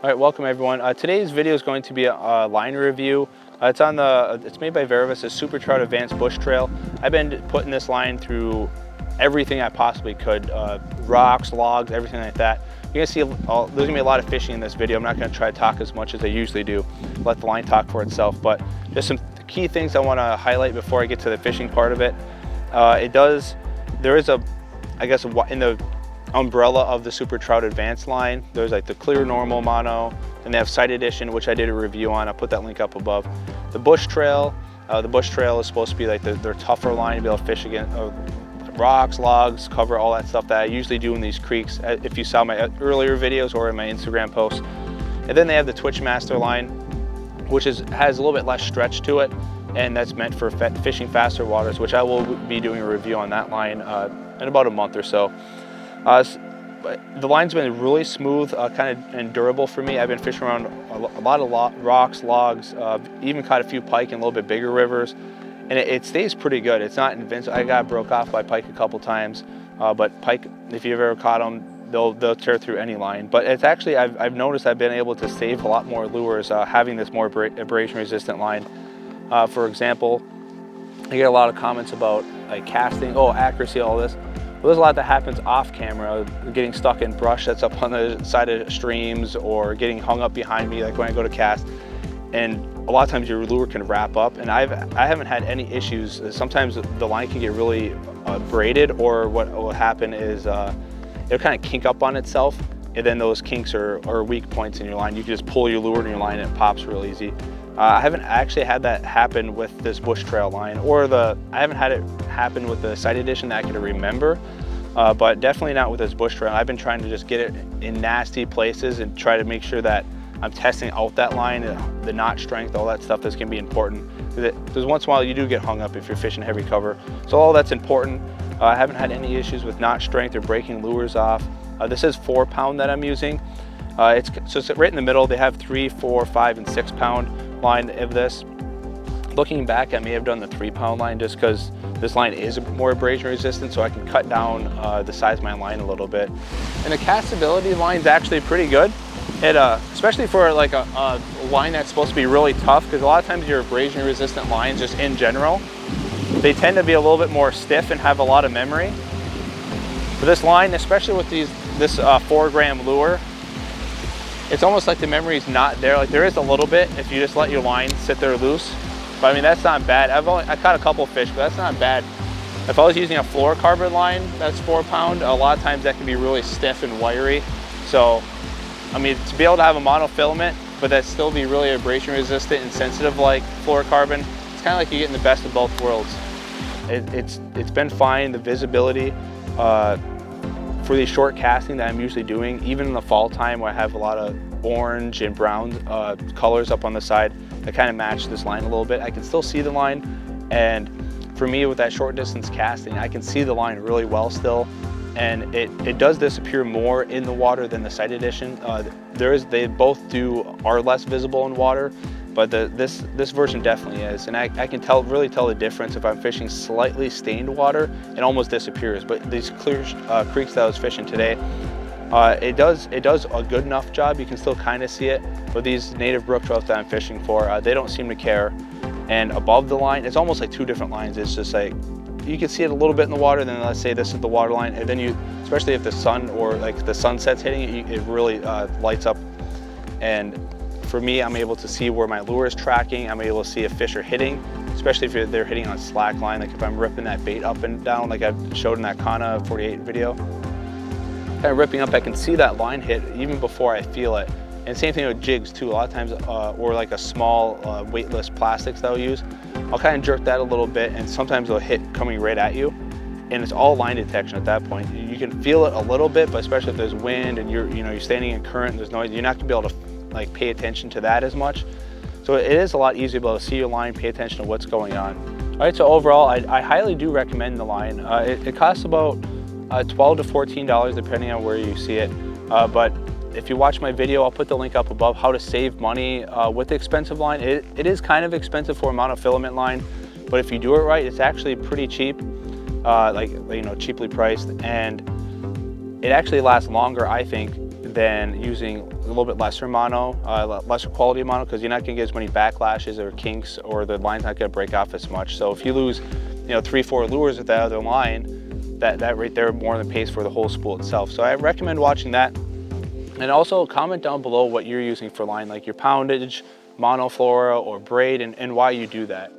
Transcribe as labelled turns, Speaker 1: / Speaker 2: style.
Speaker 1: All right, welcome everyone. Today's video is going to be a line review. It's made by Verivis, a Super Trout Advanced Bush Trail. I've been putting this line through everything I possibly could, rocks, logs, everything like that. You're gonna see there's gonna be a lot of fishing in this video. I'm not gonna try to talk as much as I usually do. Let the line talk for itself, but just some key things I want to highlight before I get to the fishing part of it. There is in the umbrella of the Super Trout Advanced line, there's like the clear normal mono, and they have Sight Edition, which I did a review on. I'll put that link up above. The Bush Trail is supposed to be like their tougher line to be able to fish against rocks, logs, cover, all that stuff that I usually do in these creeks, if you saw my earlier videos or in my Instagram posts. And then they have the Twitchmaster line, which has a little bit less stretch to it, and that's meant for fishing faster waters, which I will be doing a review on that line in about a month or so. The line's been really smooth, and durable for me. I've been fishing around a lot of rocks, logs, even caught a few pike in a little bit bigger rivers, and it stays pretty good. It's not invincible. I got broke off by pike a couple times, but pike, if you've ever caught them, they'll tear through any line. But it's actually, I've noticed I've been able to save a lot more lures having this more abrasion resistant line. For example, I get a lot of comments about like casting, accuracy, all this. Well, there's a lot that happens off camera, getting stuck in brush that's up on the side of streams or getting hung up behind me, like when I go to cast. And a lot of times your lure can wrap up, and I haven't had any issues. Sometimes the line can get really braided, or what will happen is it'll kind of kink up on itself, and then those kinks are weak points in your line. You can just pull your lure in your line and it pops real easy. I haven't actually had that happen with this Bush Trail line, I haven't had it happen with the Sight Edition that I can remember, but definitely not with this Bush Trail. I've been trying to just get it in nasty places and try to make sure that I'm testing out that line, the knot strength, all that stuff that's gonna be important. Because once in a while you do get hung up if you're fishing heavy cover. So all that's important. I haven't had any issues with knot strength or breaking lures off. This is 4 pound that I'm using. It's right in the middle. They have 3, 4, 5, and 6 pound line of this. Looking back, I may have done the 3 pound line just because this line is more abrasion resistant, so I can cut down the size of my line a little bit. And the castability line is actually pretty good. Especially for like a line that's supposed to be really tough, because a lot of times your abrasion resistant lines, just in general, they tend to be a little bit more stiff and have a lot of memory. For this line, especially with this 4 gram lure, it's almost like the memory's not there. Like there is a little bit if you just let your line sit there loose. But I mean, that's not bad. I caught a couple fish, but that's not bad. If I was using a fluorocarbon line that's 4 pound, a lot of times that can be really stiff and wiry. So, I mean, to be able to have a monofilament, but that still be really abrasion resistant and sensitive like fluorocarbon, it's kind of like you're getting the best of both worlds. It's been fine. The visibility, for these short casting that I'm usually doing, even in the fall time where I have a lot of orange and brown colors up on the side that kind of match this line a little bit, I can still see the line. And for me, with that short distance casting, I can see the line really well still. And it does disappear more in the water than the Sight Edition. They both are less visible in water, but this version definitely is. And I can really tell the difference if I'm fishing slightly stained water. It almost disappears. But these clear creeks that I was fishing today, it does a good enough job. You can still kind of see it. But these native brook trout that I'm fishing for, they don't seem to care. And above the line, it's almost like 2 different lines. It's just like, you can see it a little bit in the water, then let's say this is the water line, and then especially if the sun or like the sunset's hitting it, it really lights up. And for me, I'm able to see where my lure is tracking. I'm able to see if fish are hitting, especially if they're hitting on slack line, like if I'm ripping that bait up and down, like I've showed in that Kana 48 video. Kind of ripping up, I can see that line hit even before I feel it. And same thing with jigs too. A lot of times, or like a small weightless plastics that I'll use, I'll kind of jerk that a little bit, and sometimes they'll hit coming right at you. And it's all line detection at that point. You can feel it a little bit, but especially if there's wind and you're standing in current and there's noise, you're not gonna be able to like pay attention to that as much. So it is a lot easier to be able to see your line, pay attention to what's going on. All right, so overall, I highly do recommend the line. It costs about $12 to $14 depending on where you see it. But if you watch my video, I'll put the link up above, how to save money with the expensive line. It is kind of expensive for a monofilament line, but if you do it right, it's actually pretty cheap, cheaply priced, and it actually lasts longer, I think, than using a little bit lesser mono, lesser quality mono, because you're not gonna get as many backlashes or kinks, or the line's not gonna break off as much. So if you lose, 3-4 lures with that other line, that right there more than pays for the whole spool itself. So I recommend watching that. And also comment down below what you're using for line, like your poundage, monoflora, or braid, and why you do that.